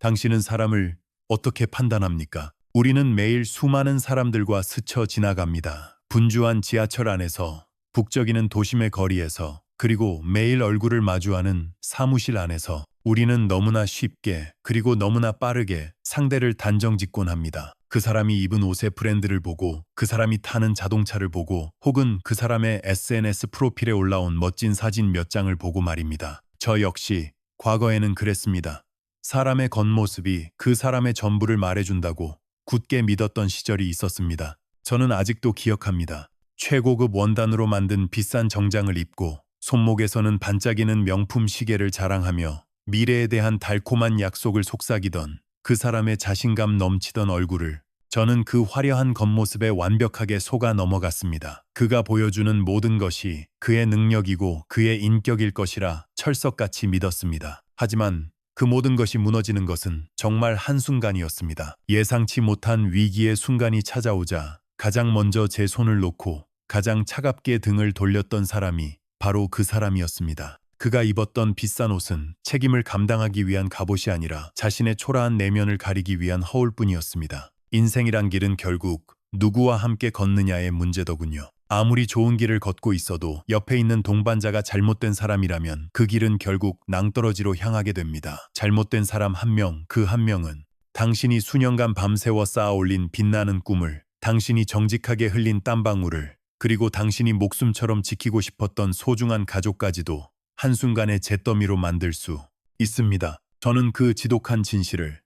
당신은 사람을 어떻게 판단합니까? 우리는 매일 수많은 사람들과 스쳐 지나갑니다. 분주한 지하철 안에서, 북적이는 도심의 거리에서, 그리고 매일 얼굴을 마주하는 사무실 안에서 우리는 너무나 쉽게 그리고 너무나 빠르게 상대를 단정짓곤 합니다. 그 사람이 입은 옷의 브랜드를 보고, 그 사람이 타는 자동차를 보고, 혹은 그 사람의 SNS 프로필에 올라온 멋진 사진 몇 장을 보고 말입니다. 저 역시 과거에는 그랬습니다. 사람의 겉모습이 그 사람의 전부를 말해준다고 굳게 믿었던 시절이 있었습니다. 저는 아직도 기억합니다. 최고급 원단으로 만든 비싼 정장을 입고 손목에서는 반짝이는 명품 시계를 자랑하며 미래에 대한 달콤한 약속을 속삭이던 그 사람의 자신감 넘치던 얼굴을 저는 그 화려한 겉모습에 완벽하게 속아 넘어갔습니다. 그가 보여주는 모든 것이 그의 능력이고 그의 인격일 것이라 철석같이 믿었습니다. 하지만 그 모든 것이 무너지는 것은 정말 한순간이었습니다. 예상치 못한 위기의 순간이 찾아오자 가장 먼저 제 손을 놓고 가장 차갑게 등을 돌렸던 사람이 바로 그 사람이었습니다. 그가 입었던 비싼 옷은 책임을 감당하기 위한 갑옷이 아니라 자신의 초라한 내면을 가리기 위한 허울뿐이었습니다. 인생이란 길은 결국 누구와 함께 걷느냐의 문제더군요. 아무리 좋은 길을 걷고 있어도 옆에 있는 동반자가 잘못된 사람이라면 그 길은 결국 낭떠러지로 향하게 됩니다. 잘못된 사람 한 명, 그 한 명은 당신이 수년간 밤새워 쌓아 올린 빛나는 꿈을, 당신이 정직하게 흘린 땀방울을, 그리고 당신이 목숨처럼 지키고 싶었던 소중한 가족까지도 한순간에 잿더미로 만들 수 있습니다. 저는 그 지독한 진실을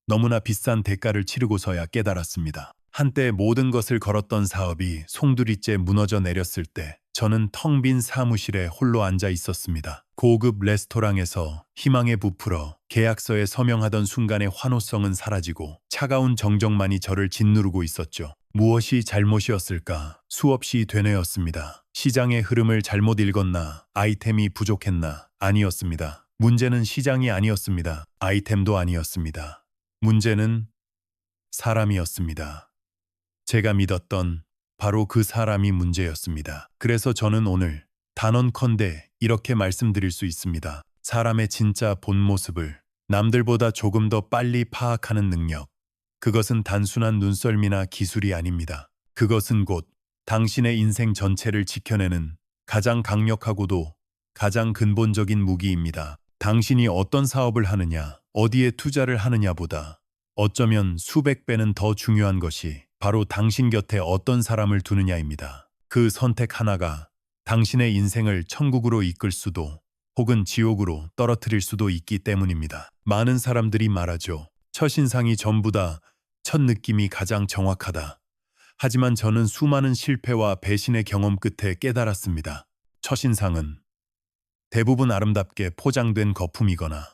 너무나 비싼 대가를 치르고서야 깨달았습니다. 한때 모든 것을 걸었던 사업이 송두리째 무너져 내렸을 때 저는 텅 빈 사무실에 홀로 앉아 있었습니다. 고급 레스토랑에서 희망에 부풀어 계약서에 서명하던 순간의 환호성은 사라지고 차가운 정적만이 저를 짓누르고 있었죠. 무엇이 잘못이었을까? 수없이 되뇌었습니다. 시장의 흐름을 잘못 읽었나? 아이템이 부족했나? 아니었습니다. 문제는 시장이 아니었습니다. 아이템도 아니었습니다. 문제는 사람이었습니다. 제가 믿었던 바로 그 사람이 문제였습니다. 그래서 저는 오늘 단언컨대 이렇게 말씀드릴 수 있습니다. 사람의 진짜 본 모습을 남들보다 조금 더 빨리 파악하는 능력. 그것은 단순한 눈썰미나 기술이 아닙니다. 그것은 곧 당신의 인생 전체를 지켜내는 가장 강력하고도 가장 근본적인 무기입니다. 당신이 어떤 사업을 하느냐, 어디에 투자를 하느냐보다 어쩌면 수백 배는 더 중요한 것이 바로 당신 곁에 어떤 사람을 두느냐입니다. 그 선택 하나가 당신의 인생을 천국으로 이끌 수도 혹은 지옥으로 떨어뜨릴 수도 있기 때문입니다. 많은 사람들이 말하죠. 첫인상이 전부다. 첫 느낌이 가장 정확하다. 하지만 저는 수많은 실패와 배신의 경험 끝에 깨달았습니다. 첫인상은 대부분 아름답게 포장된 거품이거나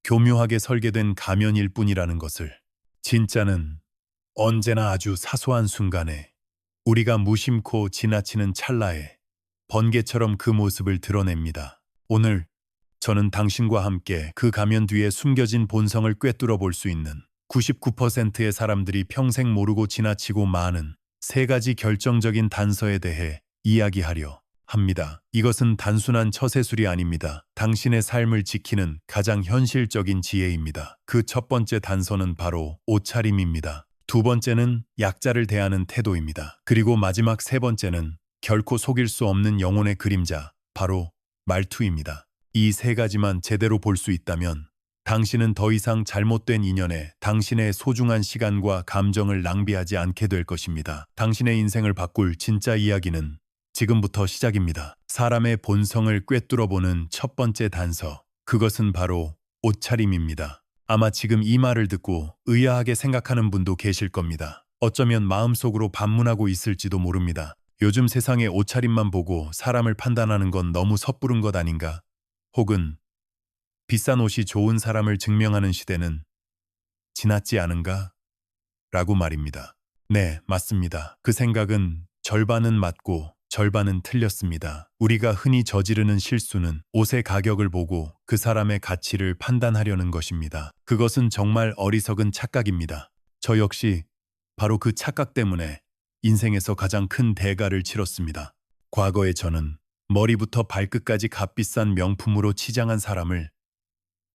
교묘하게 설계된 가면일 뿐이라는 것을, 진짜는 언제나 아주 사소한 순간에 우리가 무심코 지나치는 찰나에 번개처럼 그 모습을 드러냅니다. 오늘 저는 당신과 함께 그 가면 뒤에 숨겨진 본성을 꿰뚫어 볼 수 있는 99%의 사람들이 평생 모르고 지나치고 마는 세 가지 결정적인 단서에 대해 이야기하려 합니다. 이것은 단순한 처세술이 아닙니다. 당신의 삶을 지키는 가장 현실적인 지혜입니다. 그 첫 번째 단서는 바로 옷차림입니다. 두 번째는 약자를 대하는 태도입니다. 그리고 마지막 세 번째는 결코 속일 수 없는 영혼의 그림자, 바로 말투입니다. 이 세 가지만 제대로 볼 수 있다면 당신은 더 이상 잘못된 인연에 당신의 소중한 시간과 감정을 낭비하지 않게 될 것입니다. 당신의 인생을 바꿀 진짜 이야기는 지금부터 시작입니다. 사람의 본성을 꿰뚫어보는 첫 번째 단서, 그것은 바로 옷차림입니다. 아마 지금 이 말을 듣고 의아하게 생각하는 분도 계실 겁니다. 어쩌면 마음속으로 반문하고 있을지도 모릅니다. 요즘 세상의 옷차림만 보고 사람을 판단하는 건 너무 섣부른 것 아닌가? 혹은 비싼 옷이 좋은 사람을 증명하는 시대는 지났지 않은가? 라고 말입니다. 네, 맞습니다. 그 생각은 절반은 맞고 절반은 틀렸습니다. 우리가 흔히 저지르는 실수는 옷의 가격을 보고 그 사람의 가치를 판단하려는 것입니다. 그것은 정말 어리석은 착각입니다. 저 역시 바로 그 착각 때문에 인생에서 가장 큰 대가를 치렀습니다. 과거에 저는 머리부터 발끝까지 값비싼 명품으로 치장한 사람을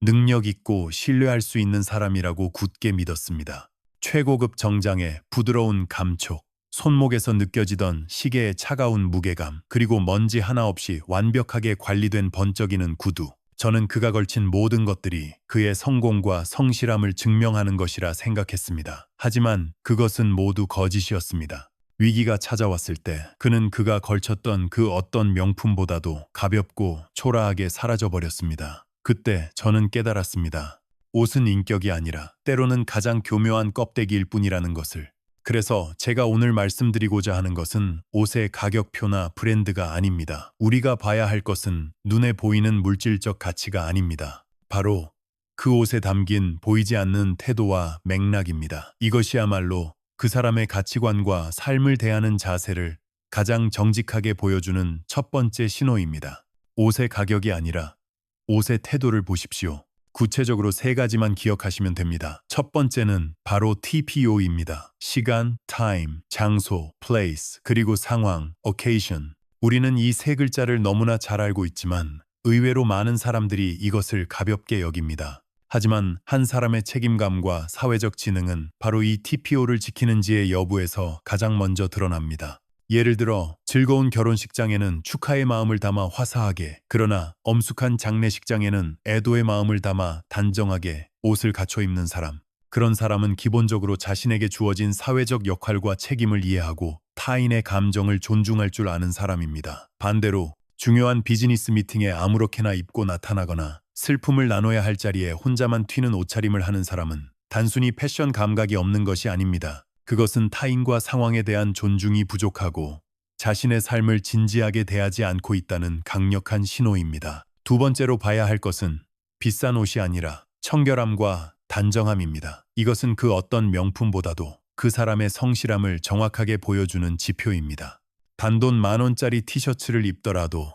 능력 있고 신뢰할 수 있는 사람이라고 굳게 믿었습니다. 최고급 정장에 부드러운 감촉, 손목에서 느껴지던 시계의 차가운 무게감, 그리고 먼지 하나 없이 완벽하게 관리된 번쩍이는 구두. 저는 그가 걸친 모든 것들이 그의 성공과 성실함을 증명하는 것이라 생각했습니다. 하지만 그것은 모두 거짓이었습니다. 위기가 찾아왔을 때 그는 그가 걸쳤던 그 어떤 명품보다도 가볍고 초라하게 사라져버렸습니다. 그때 저는 깨달았습니다. 옷은 인격이 아니라 때로는 가장 교묘한 껍데기일 뿐이라는 것을. 그래서 제가 오늘 말씀드리고자 하는 것은 옷의 가격표나 브랜드가 아닙니다. 우리가 봐야 할 것은 눈에 보이는 물질적 가치가 아닙니다. 바로 그 옷에 담긴 보이지 않는 태도와 맥락입니다. 이것이야말로 그 사람의 가치관과 삶을 대하는 자세를 가장 정직하게 보여주는 첫 번째 신호입니다. 옷의 가격이 아니라 옷의 태도를 보십시오. 구체적으로 세 가지만 기억하시면 됩니다. 첫 번째는 바로 TPO입니다. 시간, time, 장소, place, 그리고 상황, occasion. 우리는 이 세 글자를 너무나 잘 알고 있지만 의외로 많은 사람들이 이것을 가볍게 여깁니다. 하지만 한 사람의 책임감과 사회적 지능은 바로 이 TPO를 지키는지의 여부에서 가장 먼저 드러납니다. 예를 들어 즐거운 결혼식장에는 축하의 마음을 담아 화사하게, 그러나 엄숙한 장례식장에는 애도의 마음을 담아 단정하게 옷을 갖춰 입는 사람. 그런 사람은 기본적으로 자신에게 주어진 사회적 역할과 책임을 이해하고 타인의 감정을 존중할 줄 아는 사람입니다. 반대로 중요한 비즈니스 미팅에 아무렇게나 입고 나타나거나 슬픔을 나눠야 할 자리에 혼자만 튀는 옷차림을 하는 사람은 단순히 패션 감각이 없는 것이 아닙니다. 그것은 타인과 상황에 대한 존중이 부족하고 자신의 삶을 진지하게 대하지 않고 있다는 강력한 신호입니다. 두 번째로 봐야 할 것은 비싼 옷이 아니라 청결함과 단정함입니다. 이것은 그 어떤 명품보다도 그 사람의 성실함을 정확하게 보여주는 지표입니다. 단돈 10,000원짜리 티셔츠를 입더라도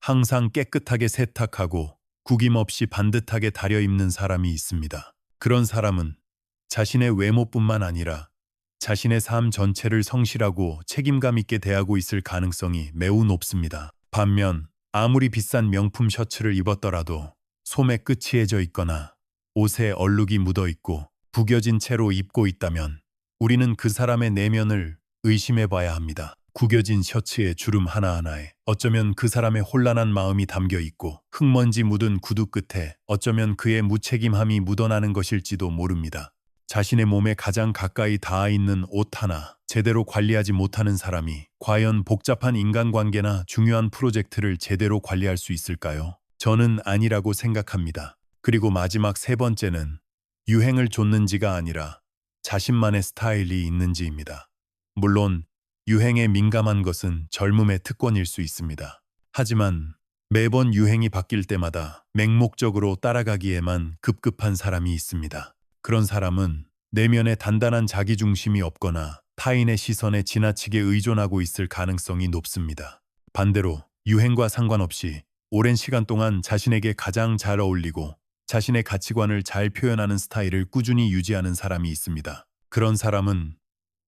항상 깨끗하게 세탁하고 구김없이 반듯하게 다려 입는 사람이 있습니다. 그런 사람은 자신의 외모뿐만 아니라 자신의 삶 전체를 성실하고 책임감 있게 대하고 있을 가능성이 매우 높습니다. 반면 아무리 비싼 명품 셔츠를 입었더라도 소매 끝이 해져 있거나 옷에 얼룩이 묻어 있고 구겨진 채로 입고 있다면 우리는 그 사람의 내면을 의심해 봐야 합니다. 구겨진 셔츠의 주름 하나하나에 어쩌면 그 사람의 혼란한 마음이 담겨 있고 흙먼지 묻은 구두 끝에 어쩌면 그의 무책임함이 묻어나는 것일지도 모릅니다. 자신의 몸에 가장 가까이 닿아 있는 옷 하나 제대로 관리하지 못하는 사람이 과연 복잡한 인간관계나 중요한 프로젝트를 제대로 관리할 수 있을까요? 저는 아니라고 생각합니다. 그리고 마지막 세 번째는 유행을 좇는지가 아니라 자신만의 스타일이 있는지입니다. 물론 유행에 민감한 것은 젊음의 특권일 수 있습니다. 하지만 매번 유행이 바뀔 때마다 맹목적으로 따라가기에만 급급한 사람이 있습니다. 그런 사람은 내면에 단단한 자기중심이 없거나 타인의 시선에 지나치게 의존하고 있을 가능성이 높습니다. 반대로 유행과 상관없이 오랜 시간 동안 자신에게 가장 잘 어울리고 자신의 가치관을 잘 표현하는 스타일을 꾸준히 유지하는 사람이 있습니다. 그런 사람은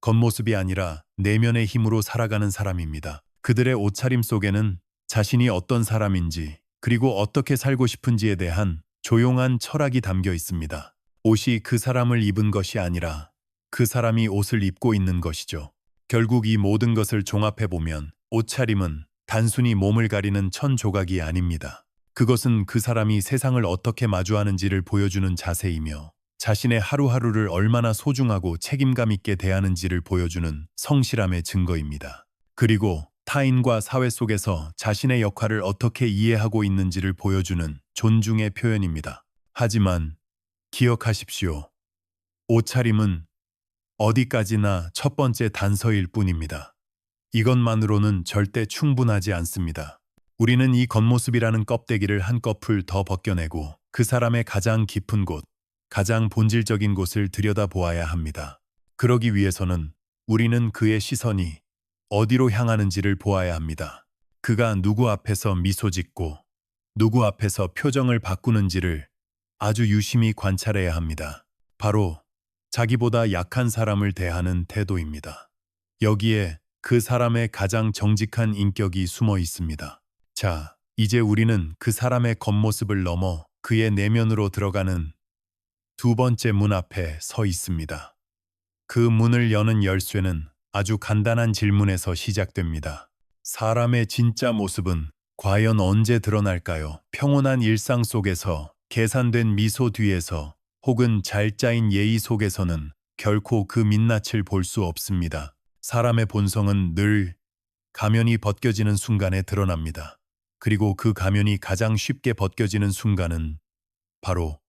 겉모습이 아니라 내면의 힘으로 살아가는 사람입니다. 그들의 옷차림 속에는 자신이 어떤 사람인지 그리고 어떻게 살고 싶은지에 대한 조용한 철학이 담겨 있습니다. 옷이 그 사람을 입은 것이 아니라 그 사람이 옷을 입고 있는 것이죠. 결국 이 모든 것을 종합해보면 옷차림은 단순히 몸을 가리는 천조각이 아닙니다. 그것은 그 사람이 세상을 어떻게 마주하는지를 보여주는 자세이며 자신의 하루하루를 얼마나 소중하고 책임감 있게 대하는지를 보여주는 성실함의 증거입니다. 그리고 타인과 사회 속에서 자신의 역할을 어떻게 이해하고 있는지를 보여주는 존중의 표현입니다. 하지만 기억하십시오. 옷차림은 어디까지나 첫 번째 단서일 뿐입니다. 이것만으로는 절대 충분하지 않습니다. 우리는 이 겉모습이라는 껍데기를 한꺼풀 더 벗겨내고 그 사람의 가장 깊은 곳, 가장 본질적인 곳을 들여다보아야 합니다. 그러기 위해서는 우리는 그의 시선이 어디로 향하는지를 보아야 합니다. 그가 누구 앞에서 미소 짓고 누구 앞에서 표정을 바꾸는지를 아주 유심히 관찰해야 합니다. 바로 자기보다 약한 사람을 대하는 태도입니다. 여기에 그 사람의 가장 정직한 인격이 숨어 있습니다. 자, 이제 우리는 그 사람의 겉모습을 넘어 그의 내면으로 들어가는 두 번째 문 앞에 서 있습니다. 그 문을 여는 열쇠는 아주 간단한 질문에서 시작됩니다. 사람의 진짜 모습은 과연 언제 드러날까요? 평온한 일상 속에서, 계산된 미소 뒤에서, 혹은 잘 짜인 예의 속에서는 결코 그 민낯을 볼 수 없습니다. 사람의 본성은 늘 가면이 벗겨지는 순간에 드러납니다. 그리고 그 가면이 가장 쉽게 벗겨지는 순간은 바로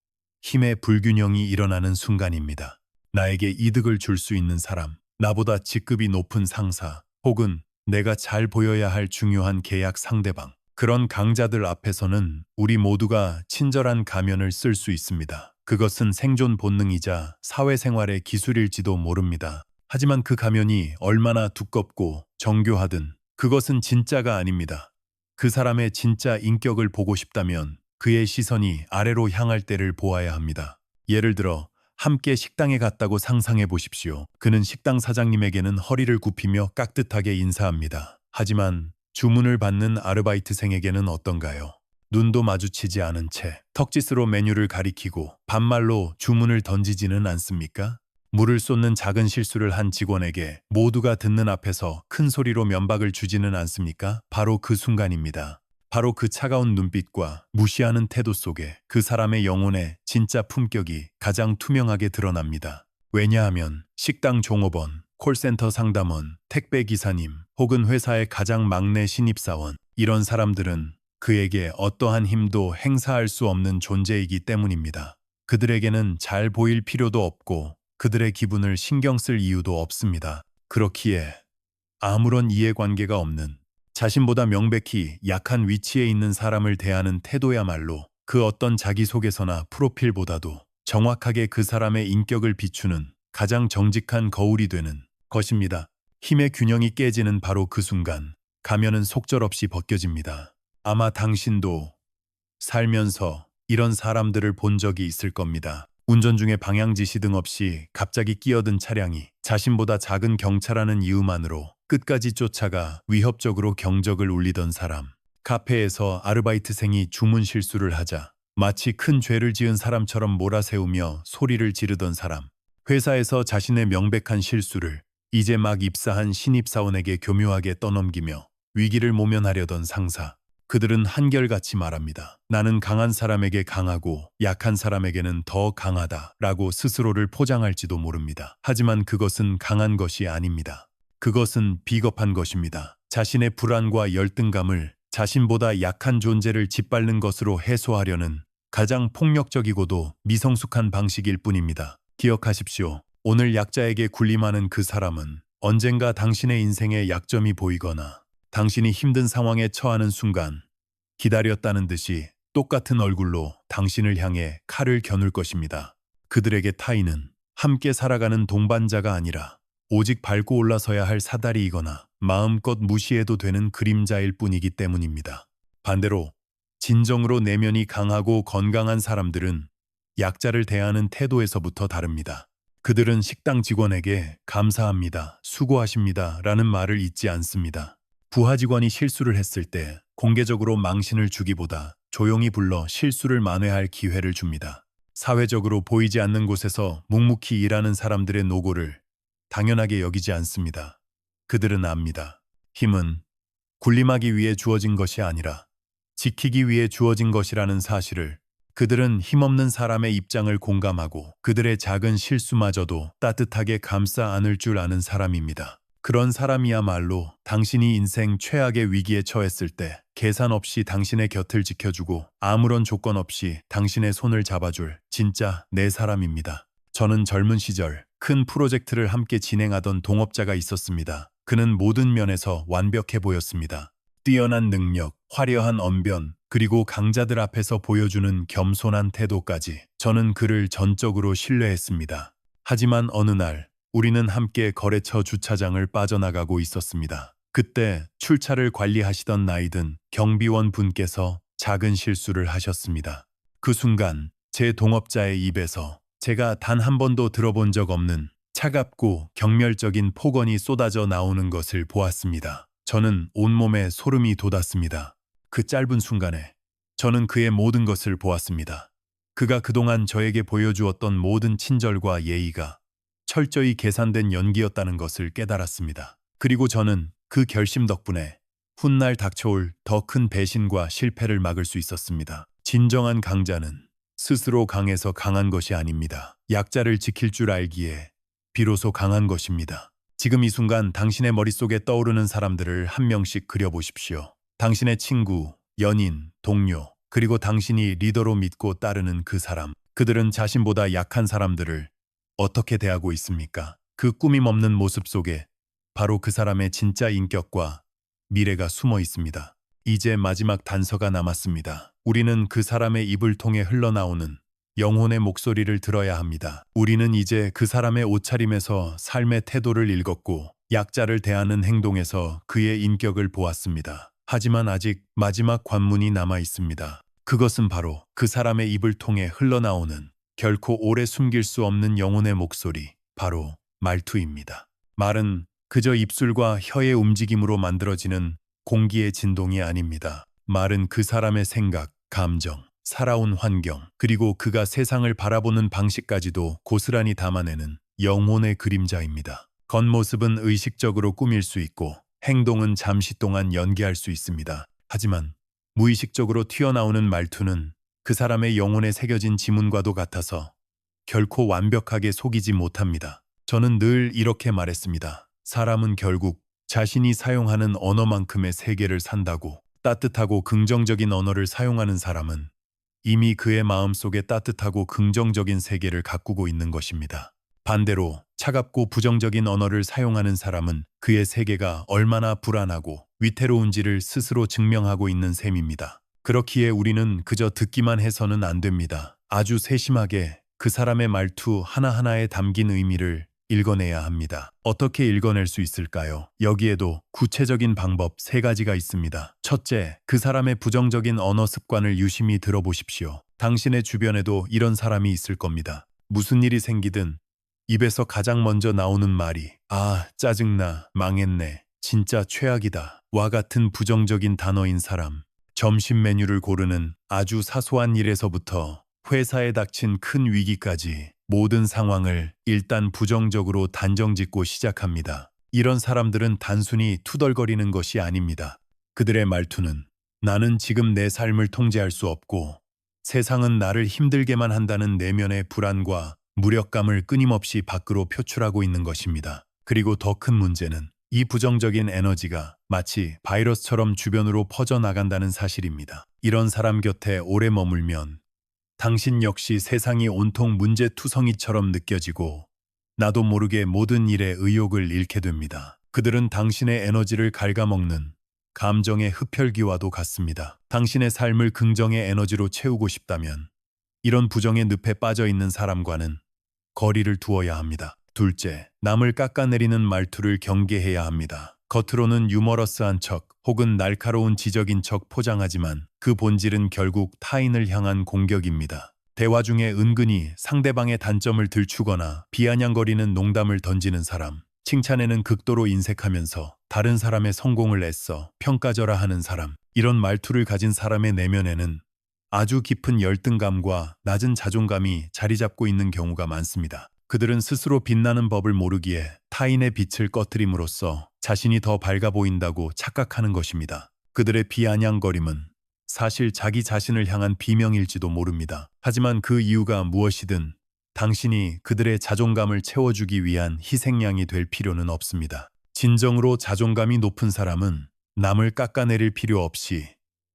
힘의 불균형이 일어나는 순간입니다. 나에게 이득을 줄 수 있는 사람, 나보다 직급이 높은 상사, 혹은 내가 잘 보여야 할 중요한 계약 상대방. 그런 강자들 앞에서는 우리 모두가 친절한 가면을 쓸 수 있습니다. 그것은 생존 본능이자 사회생활의 기술일지도 모릅니다. 하지만 그 가면이 얼마나 두껍고 정교하든 그것은 진짜가 아닙니다. 그 사람의 진짜 인격을 보고 싶다면 그의 시선이 아래로 향할 때를 보아야 합니다. 예를 들어 함께 식당에 갔다고 상상해 보십시오. 그는 식당 사장님에게는 허리를 굽히며 깍듯하게 인사합니다. 하지만 주문을 받는 아르바이트생에게는 어떤가요? 눈도 마주치지 않은 채 턱짓으로 메뉴를 가리키고 반말로 주문을 던지지는 않습니까? 물을 쏟는 작은 실수를 한 직원에게 모두가 듣는 앞에서 큰 소리로 면박을 주지는 않습니까? 바로 그 순간입니다. 바로 그 차가운 눈빛과 무시하는 태도 속에 그 사람의 영혼의 진짜 품격이 가장 투명하게 드러납니다. 왜냐하면 식당 종업원, 콜센터 상담원, 택배 기사님, 혹은 회사의 가장 막내 신입사원, 이런 사람들은 그에게 어떠한 힘도 행사할 수 없는 존재이기 때문입니다. 그들에게는 잘 보일 필요도 없고 그들의 기분을 신경 쓸 이유도 없습니다. 그렇기에 아무런 이해관계가 없는, 자신보다 명백히 약한 위치에 있는 사람을 대하는 태도야말로 그 어떤 자기소개서나 프로필보다도 정확하게 그 사람의 인격을 비추는 가장 정직한 거울이 되는 것입니다. 힘의 균형이 깨지는 바로 그 순간 가면은 속절없이 벗겨집니다. 아마 당신도 살면서 이런 사람들을 본 적이 있을 겁니다. 운전 중에 방향 지시 등 없이 갑자기 끼어든 차량이 자신보다 작은 경차라는 이유만으로 끝까지 쫓아가 위협적으로 경적을 울리던 사람. 카페에서 아르바이트생이 주문 실수를 하자 마치 큰 죄를 지은 사람처럼 몰아세우며 소리를 지르던 사람. 회사에서 자신의 명백한 실수를 이제 막 입사한 신입사원에게 교묘하게 떠넘기며 위기를 모면하려던 상사. 그들은 한결같이 말합니다. 나는 강한 사람에게 강하고 약한 사람에게는 더 강하다 라고 스스로를 포장할지도 모릅니다. 하지만 그것은 강한 것이 아닙니다. 그것은 비겁한 것입니다. 자신의 불안과 열등감을 자신보다 약한 존재를 짓밟는 것으로 해소하려는 가장 폭력적이고도 미성숙한 방식일 뿐입니다. 기억하십시오. 오늘 약자에게 군림하는 그 사람은 언젠가 당신의 인생에 약점이 보이거나 당신이 힘든 상황에 처하는 순간 기다렸다는 듯이 똑같은 얼굴로 당신을 향해 칼을 겨눌 것입니다. 그들에게 타인은 함께 살아가는 동반자가 아니라 오직 밟고 올라서야 할 사다리이거나 마음껏 무시해도 되는 그림자일 뿐이기 때문입니다. 반대로 진정으로 내면이 강하고 건강한 사람들은 약자를 대하는 태도에서부터 다릅니다. 그들은 식당 직원에게 감사합니다, 수고하십니다 라는 말을 잊지 않습니다. 부하 직원이 실수를 했을 때 공개적으로 망신을 주기보다 조용히 불러 실수를 만회할 기회를 줍니다. 사회적으로 보이지 않는 곳에서 묵묵히 일하는 사람들의 노고를 당연하게 여기지 않습니다. 그들은 압니다. 힘은 군림하기 위해 주어진 것이 아니라 지키기 위해 주어진 것이라는 사실을. 그들은 힘없는 사람의 입장을 공감하고 그들의 작은 실수마저도 따뜻하게 감싸 안을 줄 아는 사람입니다. 그런 사람이야말로 당신이 인생 최악의 위기에 처했을 때 계산 없이 당신의 곁을 지켜주고 아무런 조건 없이 당신의 손을 잡아줄 진짜 내 사람입니다. 저는 젊은 시절 큰 프로젝트를 함께 진행하던 동업자가 있었습니다. 그는 모든 면에서 완벽해 보였습니다. 뛰어난 능력, 화려한 언변, 그리고 강자들 앞에서 보여주는 겸손한 태도까지. 저는 그를 전적으로 신뢰했습니다. 하지만 어느 날 우리는 함께 거래처 주차장을 빠져나가고 있었습니다. 그때 출차를 관리하시던 나이든 경비원 분께서 작은 실수를 하셨습니다. 그 순간 제 동업자의 입에서 제가 단 한 번도 들어본 적 없는 차갑고 경멸적인 폭언이 쏟아져 나오는 것을 보았습니다. 저는 온몸에 소름이 돋았습니다. 그 짧은 순간에 저는 그의 모든 것을 보았습니다. 그가 그동안 저에게 보여주었던 모든 친절과 예의가 철저히 계산된 연기였다는 것을 깨달았습니다. 그리고 저는 그 결심 덕분에 훗날 닥쳐올 더 큰 배신과 실패를 막을 수 있었습니다. 진정한 강자는 스스로 강해서 강한 것이 아닙니다. 약자를 지킬 줄 알기에 비로소 강한 것입니다. 지금 이 순간 당신의 머릿속에 떠오르는 사람들을 한 명씩 그려보십시오. 당신의 친구, 연인, 동료, 그리고 당신이 리더로 믿고 따르는 그 사람. 그들은 자신보다 약한 사람들을 어떻게 대하고 있습니까? 그 꾸밈 없는 모습 속에 바로 그 사람의 진짜 인격과 미래가 숨어 있습니다. 이제 마지막 단서가 남았습니다. 우리는 그 사람의 입을 통해 흘러나오는 영혼의 목소리를 들어야 합니다. 우리는 이제 그 사람의 옷차림에서 삶의 태도를 읽었고 약자를 대하는 행동에서 그의 인격을 보았습니다. 하지만 아직 마지막 관문이 남아 있습니다. 그것은 바로 그 사람의 입을 통해 흘러나오는 결코 오래 숨길 수 없는 영혼의 목소리, 바로 말투입니다. 말은 그저 입술과 혀의 움직임으로 만들어지는 공기의 진동이 아닙니다. 말은 그 사람의 생각, 감정, 살아온 환경, 그리고 그가 세상을 바라보는 방식까지도 고스란히 담아내는 영혼의 그림자입니다. 겉모습은 의식적으로 꾸밀 수 있고 행동은 잠시 동안 연기할 수 있습니다. 하지만 무의식적으로 튀어나오는 말투는 그 사람의 영혼에 새겨진 지문과도 같아서 결코 완벽하게 속이지 못합니다. 저는 늘 이렇게 말했습니다. 사람은 결국 자신이 사용하는 언어만큼의 세계를 산다고. 따뜻하고 긍정적인 언어를 사용하는 사람은 이미 그의 마음속에 따뜻하고 긍정적인 세계를 가꾸고 있는 것입니다. 반대로 차갑고 부정적인 언어를 사용하는 사람은 그의 세계가 얼마나 불안하고 위태로운지를 스스로 증명하고 있는 셈입니다. 그렇기에 우리는 그저 듣기만 해서는 안 됩니다. 아주 세심하게 그 사람의 말투 하나하나에 담긴 의미를 읽어내야 합니다. 어떻게 읽어낼 수 있을까요? 여기에도 구체적인 방법 3가지가 있습니다. 첫째, 그 사람의 부정적인 언어 습관을 유심히 들어보십시오. 당신의 주변에도 이런 사람이 있을 겁니다. 무슨 일이 생기든 입에서 가장 먼저 나오는 말이 "아, 짜증나, 망했네, 진짜 최악이다" 와 같은 부정적인 단어인 사람. 점심 메뉴를 고르는 아주 사소한 일에서부터 회사에 닥친 큰 위기까지 모든 상황을 일단 부정적으로 단정짓고 시작합니다. 이런 사람들은 단순히 투덜거리는 것이 아닙니다. 그들의 말투는 "나는 지금 내 삶을 통제할 수 없고 세상은 나를 힘들게만 한다는 내면의 불안과 무력감을 끊임없이 밖으로 표출하고 있는 것입니다. 그리고 더 큰 문제는 이 부정적인 에너지가 마치 바이러스처럼 주변으로 퍼져나간다는 사실입니다. 이런 사람 곁에 오래 머물면 당신 역시 세상이 온통 문제투성이처럼 느껴지고 나도 모르게 모든 일에 의욕을 잃게 됩니다. 그들은 당신의 에너지를 갉아먹는 감정의 흡혈귀와도 같습니다. 당신의 삶을 긍정의 에너지로 채우고 싶다면 이런 부정의 늪에 빠져 있는 사람과는 거리를 두어야 합니다. 둘째, 남을 깎아내리는 말투를 경계해야 합니다. 겉으로는 유머러스한 척 혹은 날카로운 지적인 척 포장하지만 그 본질은 결국 타인을 향한 공격입니다. 대화 중에 은근히 상대방의 단점을 들추거나 비아냥거리는 농담을 던지는 사람, 칭찬에는 극도로 인색하면서 다른 사람의 성공을 애써 평가절하하는 사람, 이런 말투를 가진 사람의 내면에는 아주 깊은 열등감과 낮은 자존감이 자리 잡고 있는 경우가 많습니다. 그들은 스스로 빛나는 법을 모르기에 타인의 빛을 꺼트림으로써 자신이 더 밝아 보인다고 착각하는 것입니다. 그들의 비아냥거림은 사실 자기 자신을 향한 비명일지도 모릅니다. 하지만 그 이유가 무엇이든 당신이 그들의 자존감을 채워주기 위한 희생양이 될 필요는 없습니다. 진정으로 자존감이 높은 사람은 남을 깎아내릴 필요 없이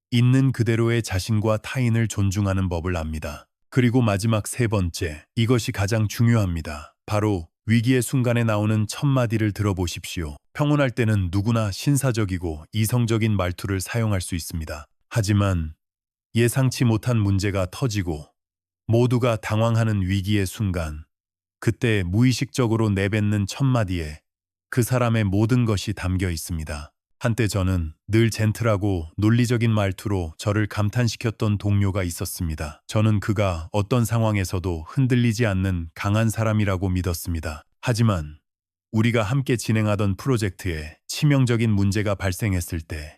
있는 그대로의 자신과 타인을 존중하는 법을 압니다. 그리고 마지막 3번째, 이것이 가장 중요합니다. 바로 위기의 순간에 나오는 첫마디를 들어보십시오. 평온할 때는 누구나 신사적이고 이성적인 말투를 사용할 수 있습니다. 하지만 예상치 못한 문제가 터지고 모두가 당황하는 위기의 순간, 그때 무의식적으로 내뱉는 첫마디에 그 사람의 모든 것이 담겨 있습니다. 한때 저는 늘 젠틀하고 논리적인 말투로 저를 감탄시켰던 동료가 있었습니다. 저는 그가 어떤 상황에서도 흔들리지 않는 강한 사람이라고 믿었습니다. 하지만 우리가 함께 진행하던 프로젝트에 치명적인 문제가 발생했을 때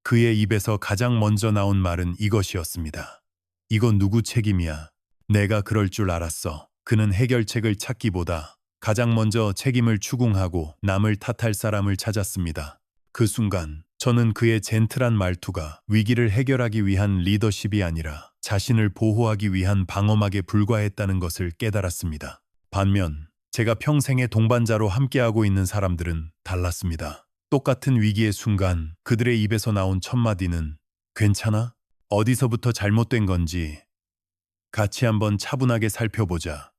그의 입에서 가장 먼저 나온 말은 이것이었습니다. 이건 누구 책임이야? 내가 그럴 줄 알았어. 그는 해결책을 찾기보다 가장 먼저 책임을 추궁하고 남을 탓할 사람을 찾았습니다. 그 순간 저는 그의 젠틀한 말투가 위기를 해결하기 위한 리더십이 아니라 자신을 보호하기 위한 방어막에 불과했다는 것을 깨달았습니다. 반면 제가 평생의 동반자로 함께하고 있는 사람들은 달랐습니다. 똑같은 위기의 순간 그들의 입에서 나온 첫마디는 괜찮아? 어디서부터 잘못된 건지 같이 한번 차분하게 살펴보자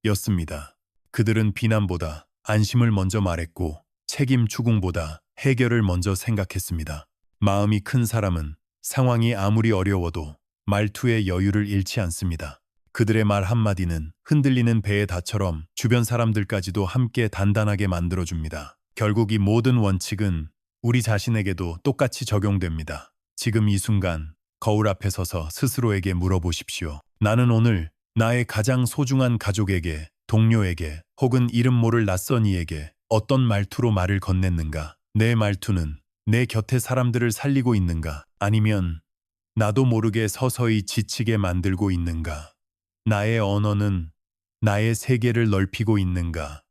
였습니다. 그들은 비난보다 안심을 먼저 말했고 책임 추궁보다 해결을 먼저 생각했습니다. 마음이 큰 사람은 상황이 아무리 어려워도 말투의 여유를 잃지 않습니다. 그들의 말 한마디는 흔들리는 배의 닷처럼 주변 사람들까지도 함께 단단하게 만들어줍니다. 결국 이 모든 원칙은 우리 자신에게도 똑같이 적용됩니다. 지금 이 순간 거울 앞에 서서 스스로에게 물어보십시오. 나는 오늘 나의 가장 소중한 가족에게, 동료에게, 혹은 이름 모를 낯선 이에게 어떤 말투로 말을 건넸는가? 내 말투는 내 곁의 사람들을 살리고 있는가? 아니면 나도 모르게 서서히 지치게 만들고 있는가? 나의 언어는 나의 세계를 넓히고 있는가?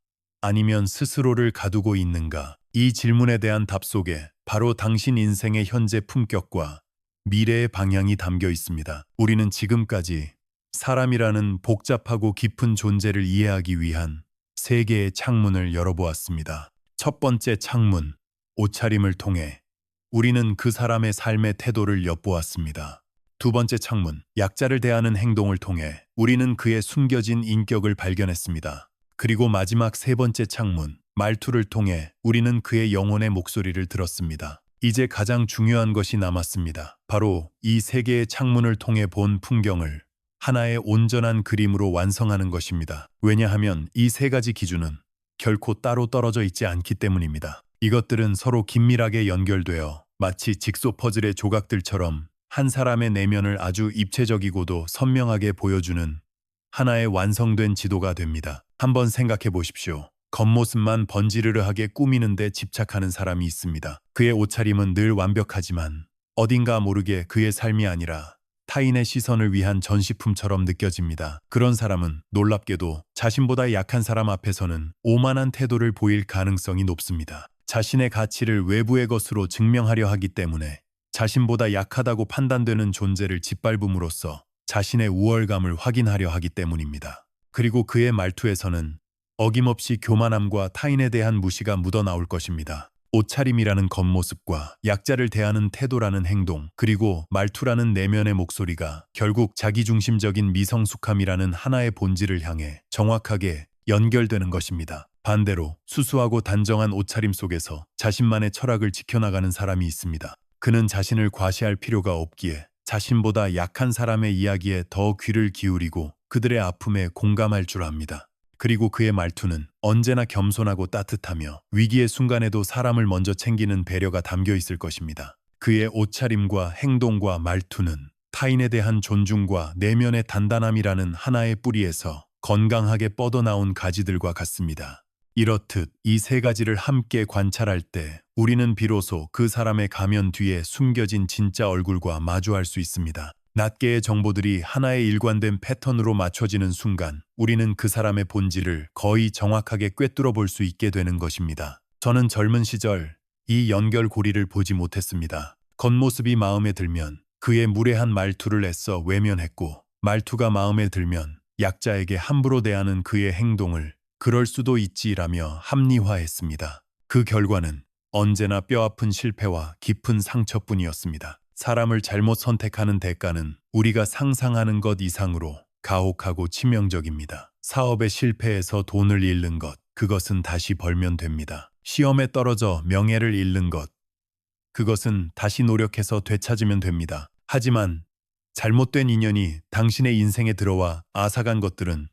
아니면 스스로를 가두고 있는가? 이 질문에 대한 답 속에 바로 당신 인생의 현재 품격과 미래의 방향이 담겨 있습니다. 우리는 지금까지 사람이라는 복잡하고 깊은 존재를 이해하기 위한 세 개의 창문을 열어보았습니다. 첫 번째 창문, 옷차림을 통해 우리는 그 사람의 삶의 태도를 엿보았습니다. 두 번째 창문, 약자를 대하는 행동을 통해 우리는 그의 숨겨진 인격을 발견했습니다. 그리고 마지막 세 번째 창문, 말투를 통해 우리는 그의 영혼의 목소리를 들었습니다. 이제 가장 중요한 것이 남았습니다. 바로 이 세 개의 창문을 통해 본 풍경을 하나의 온전한 그림으로 완성하는 것입니다. 왜냐하면 이 세 가지 기준은 결코 따로 떨어져 있지 않기 때문입니다. 이것들은 서로 긴밀하게 연결되어 마치 직소 퍼즐의 조각들처럼 한 사람의 내면을 아주 입체적이고도 선명하게 보여주는 하나의 완성된 지도가 됩니다. 한번 생각해 보십시오. 겉모습만 번지르르하게 꾸미는 데 집착하는 사람이 있습니다. 그의 옷차림은 늘 완벽하지만 어딘가 모르게 그의 삶이 아니라 타인의 시선을 위한 전시품처럼 느껴집니다. 그런 사람은 놀랍게도 자신보다 약한 사람 앞에서는 오만한 태도를 보일 가능성이 높습니다. 자신의 가치를 외부의 것으로 증명하려 하기 때문에 자신보다 약하다고 판단되는 존재를 짓밟음으로써 자신의 우월감을 확인하려 하기 때문입니다. 그리고 그의 말투에서는 어김없이 교만함과 타인에 대한 무시가 묻어나올 것입니다. 옷차림이라는 겉모습과 약자를 대하는 태도라는 행동, 그리고 말투라는 내면의 목소리가 결국 자기중심적인 미성숙함이라는 하나의 본질을 향해 정확하게 연결되는 것입니다. 반대로 수수하고 단정한 옷차림 속에서 자신만의 철학을 지켜나가는 사람이 있습니다. 그는 자신을 과시할 필요가 없기에 자신보다 약한 사람의 이야기에 더 귀를 기울이고 그들의 아픔에 공감할 줄 압니다. 그리고 그의 말투는 언제나 겸손하고 따뜻하며 위기의 순간에도 사람을 먼저 챙기는 배려가 담겨 있을 것입니다. 그의 옷차림과 행동과 말투는 타인에 대한 존중과 내면의 단단함이라는 하나의 뿌리에서 건강하게 뻗어나온 가지들과 같습니다. 이렇듯 이 세 가지를 함께 관찰할 때 우리는 비로소 그 사람의 가면 뒤에 숨겨진 진짜 얼굴과 마주할 수 있습니다. 낱개의 정보들이 하나의 일관된 패턴으로 맞춰지는 순간 우리는 그 사람의 본질을 거의 정확하게 꿰뚫어 볼 수 있게 되는 것입니다. 저는 젊은 시절 이 연결고리를 보지 못했습니다. 겉모습이 마음에 들면 그의 무례한 말투를 애써 외면했고 말투가 마음에 들면 약자에게 함부로 대하는 그의 행동을 그럴 수도 있지라며 합리화했습니다. 그 결과는 언제나 뼈아픈 실패와 깊은 상처뿐이었습니다. 사람을 잘못 선택하는 대가는 우리가 상상하는 것 이상으로 가혹하고 치명적입니다. 사업에 실패해서 돈을 잃는 것, 그것은 다시 벌면 됩니다. 시험에 떨어져 명예를 잃는 것, 그것은 다시 노력해서 되찾으면 됩니다. 하지만 잘못된 인연이 당신의 인생에 들어와 앗아간 것들은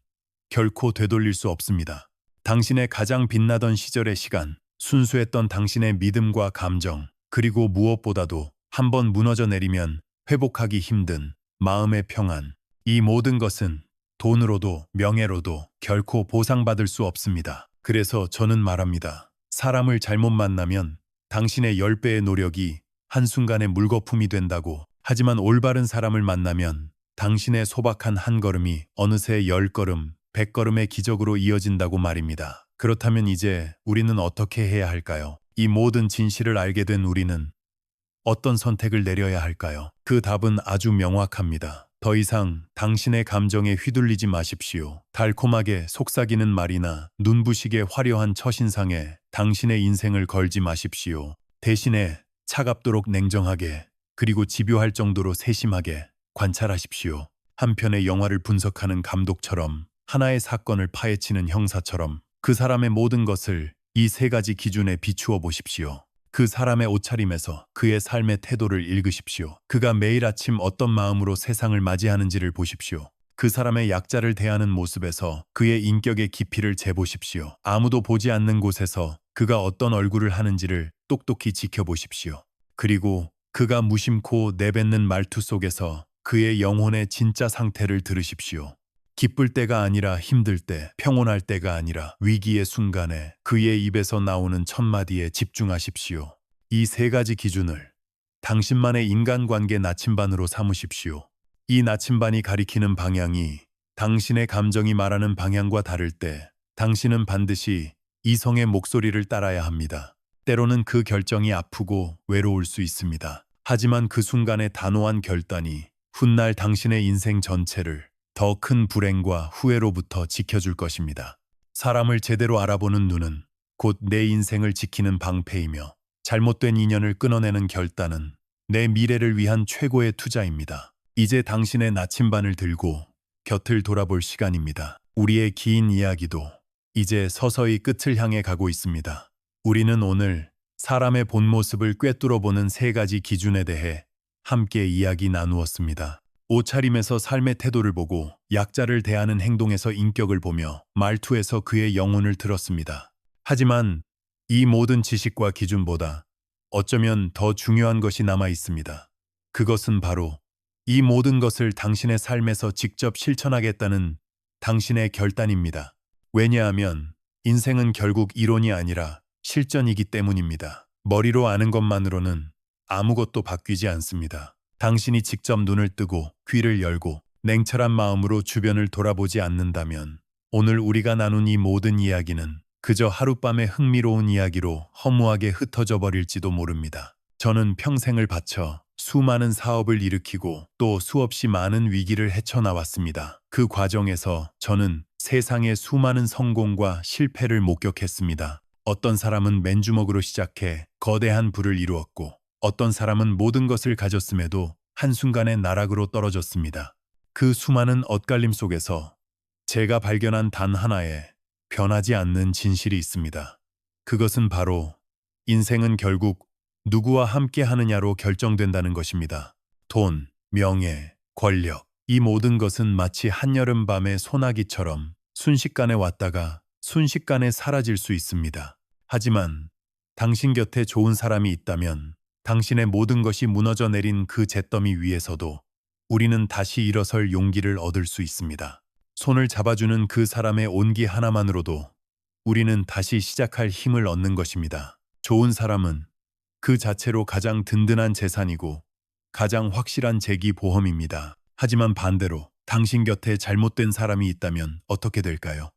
결코 되돌릴 수 없습니다. 당신의 가장 빛나던 시절의 시간, 순수했던 당신의 믿음과 감정, 그리고 무엇보다도 한번 무너져 내리면 회복하기 힘든 마음의 평안, 이 모든 것은 돈으로도 명예로도 결코 보상받을 수 없습니다. 그래서 저는 말합니다. 사람을 잘못 만나면 당신의 10배의 노력이 한순간에 물거품이 된다고. 하지만 올바른 사람을 만나면 당신의 소박한 한 걸음이 어느새 10걸음, 100걸음의 기적으로 이어진다고 말입니다. 그렇다면 이제 우리는 어떻게 해야 할까요? 이 모든 진실을 알게 된 우리는 어떤 선택을 내려야 할까요? 그 답은 아주 명확합니다. 더 이상 당신의 감정에 휘둘리지 마십시오. 달콤하게 속삭이는 말이나 눈부시게 화려한 첫인상에 당신의 인생을 걸지 마십시오. 대신에 차갑도록 냉정하게, 그리고 집요할 정도로 세심하게 관찰하십시오. 한 편의 영화를 분석하는 감독처럼, 하나의 사건을 파헤치는 형사처럼 그 사람의 모든 것을 이 세 가지 기준에 비추어 보십시오. 그 사람의 옷차림에서 그의 삶의 태도를 읽으십시오. 그가 매일 아침 어떤 마음으로 세상을 맞이하는지를 보십시오. 그 사람의 약자를 대하는 모습에서 그의 인격의 깊이를 재보십시오. 아무도 보지 않는 곳에서 그가 어떤 얼굴을 하는지를 똑똑히 지켜보십시오. 그리고 그가 무심코 내뱉는 말투 속에서 그의 영혼의 진짜 상태를 들으십시오. 기쁠 때가 아니라 힘들 때, 평온할 때가 아니라 위기의 순간에 그의 입에서 나오는 첫마디에 집중하십시오. 이 세 가지 기준을 당신만의 인간관계 나침반으로 삼으십시오. 이 나침반이 가리키는 방향이 당신의 감정이 말하는 방향과 다를 때 당신은 반드시 이성의 목소리를 따라야 합니다. 때로는 그 결정이 아프고 외로울 수 있습니다. 하지만 그 순간의 단호한 결단이 훗날 당신의 인생 전체를 더 큰 불행과 후회로부터 지켜줄 것입니다. 사람을 제대로 알아보는 눈은 곧 내 인생을 지키는 방패이며, 잘못된 인연을 끊어내는 결단은 내 미래를 위한 최고의 투자입니다. 이제 당신의 나침반을 들고 곁을 돌아볼 시간입니다. 우리의 긴 이야기도 이제 서서히 끝을 향해 가고 있습니다. 우리는 오늘 사람의 본 모습을 꿰뚫어보는 세 가지 기준에 대해 함께 이야기 나누었습니다. 옷차림에서 삶의 태도를 보고, 약자를 대하는 행동에서 인격을 보며, 말투에서 그의 영혼을 들었습니다. 하지만 이 모든 지식과 기준보다 어쩌면 더 중요한 것이 남아 있습니다. 그것은 바로 이 모든 것을 당신의 삶에서 직접 실천하겠다는 당신의 결단입니다. 왜냐하면 인생은 결국 이론이 아니라 실전이기 때문입니다. 머리로 아는 것만으로는 아무것도 바뀌지 않습니다. 당신이 직접 눈을 뜨고 귀를 열고 냉철한 마음으로 주변을 돌아보지 않는다면 오늘 우리가 나눈 이 모든 이야기는 그저 하룻밤의 흥미로운 이야기로 허무하게 흩어져 버릴지도 모릅니다. 저는 평생을 바쳐 수많은 사업을 일으키고 또 수없이 많은 위기를 헤쳐나왔습니다. 그 과정에서 저는 세상의 수많은 성공과 실패를 목격했습니다. 어떤 사람은 맨주먹으로 시작해 거대한 부를 이루었고, 어떤 사람은 모든 것을 가졌음에도 한순간에 나락으로 떨어졌습니다. 그 수많은 엇갈림 속에서 제가 발견한 단 하나의 변하지 않는 진실이 있습니다. 그것은 바로 인생은 결국 누구와 함께 하느냐로 결정된다는 것입니다. 돈, 명예, 권력, 이 모든 것은 마치 한여름 밤의 소나기처럼 순식간에 왔다가 순식간에 사라질 수 있습니다. 하지만 당신 곁에 좋은 사람이 있다면 당신의 모든 것이 무너져 내린 그 잿더미 위에서도 우리는 다시 일어설 용기를 얻을 수 있습니다. 손을 잡아주는 그 사람의 온기 하나만으로도 우리는 다시 시작할 힘을 얻는 것입니다. 좋은 사람은 그 자체로 가장 든든한 재산이고 가장 확실한 재기 보험입니다. 하지만 반대로 당신 곁에 잘못된 사람이 있다면 어떻게 될까요?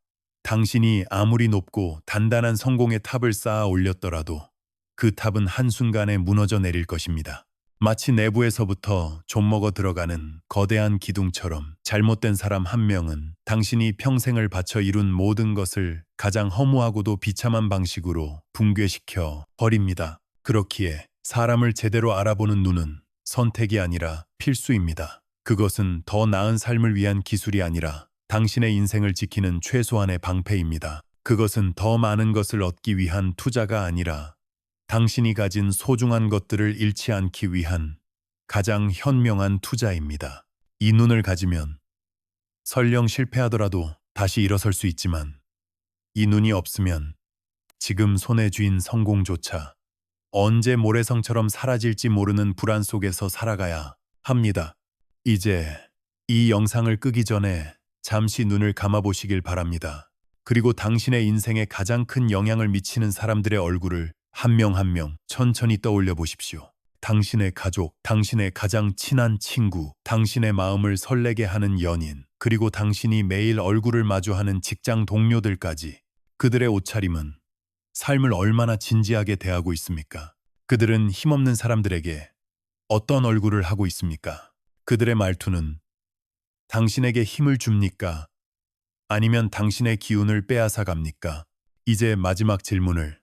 당신이 아무리 높고 단단한 성공의 탑을 쌓아 올렸더라도 그 탑은 한순간에 무너져 내릴 것입니다. 마치 내부에서부터 좀먹어 들어가는 거대한 기둥처럼 잘못된 사람 한 명은 당신이 평생을 바쳐 이룬 모든 것을 가장 허무하고도 비참한 방식으로 붕괴시켜 버립니다. 그렇기에 사람을 제대로 알아보는 눈은 선택이 아니라 필수입니다. 그것은 더 나은 삶을 위한 기술이 아니라 당신의 인생을 지키는 최소한의 방패입니다. 그것은 더 많은 것을 얻기 위한 투자가 아니라 당신이 가진 소중한 것들을 잃지 않기 위한 가장 현명한 투자입니다. 이 눈을 가지면 설령 실패하더라도 다시 일어설 수 있지만, 이 눈이 없으면 지금 손에 쥔 성공조차 언제 모래성처럼 사라질지 모르는 불안 속에서 살아가야 합니다. 이제 이 영상을 끄기 전에 잠시 눈을 감아보시길 바랍니다. 그리고 당신의 인생에 가장 큰 영향을 미치는 사람들의 얼굴을 한 명 한 명 천천히 떠올려 보십시오. 당신의 가족, 당신의 가장 친한 친구, 당신의 마음을 설레게 하는 연인, 그리고 당신이 매일 얼굴을 마주하는 직장 동료들까지 그들의 옷차림은 삶을 얼마나 진지하게 대하고 있습니까? 그들은 힘없는 사람들에게 어떤 얼굴을 하고 있습니까? 그들의 말투는 당신에게 힘을 줍니까? 아니면 당신의 기운을 빼앗아 갑니까? 이제 마지막 질문을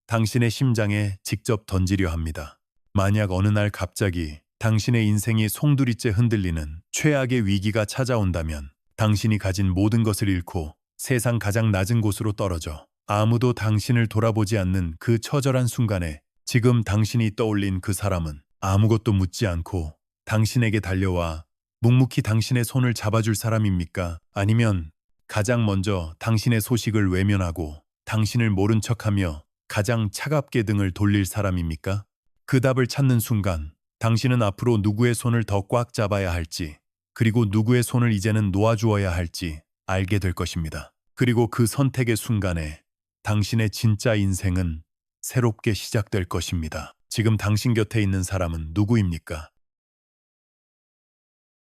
당신의 심장에 직접 던지려 합니다. 만약 어느 날 갑자기 당신의 인생이 송두리째 흔들리는 최악의 위기가 찾아온다면 당신이 가진 모든 것을 잃고 세상 가장 낮은 곳으로 떨어져 아무도 당신을 돌아보지 않는 그 처절한 순간에 지금 당신이 떠올린 그 사람은 아무것도 묻지 않고 당신에게 달려와 묵묵히 당신의 손을 잡아줄 사람입니까? 아니면 가장 먼저 당신의 소식을 외면하고 당신을 모른 척하며 가장 차갑게 등을 돌릴 사람입니까? 그 답을 찾는 순간 당신은 앞으로 누구의 손을 더 꽉 잡아야 할지, 그리고 누구의 손을 이제는 놓아주어야 할지 알게 될 것입니다. 그리고 그 선택의 순간에 당신의 진짜 인생은 새롭게 시작될 것입니다. 지금 당신 곁에 있는 사람은 누구입니까?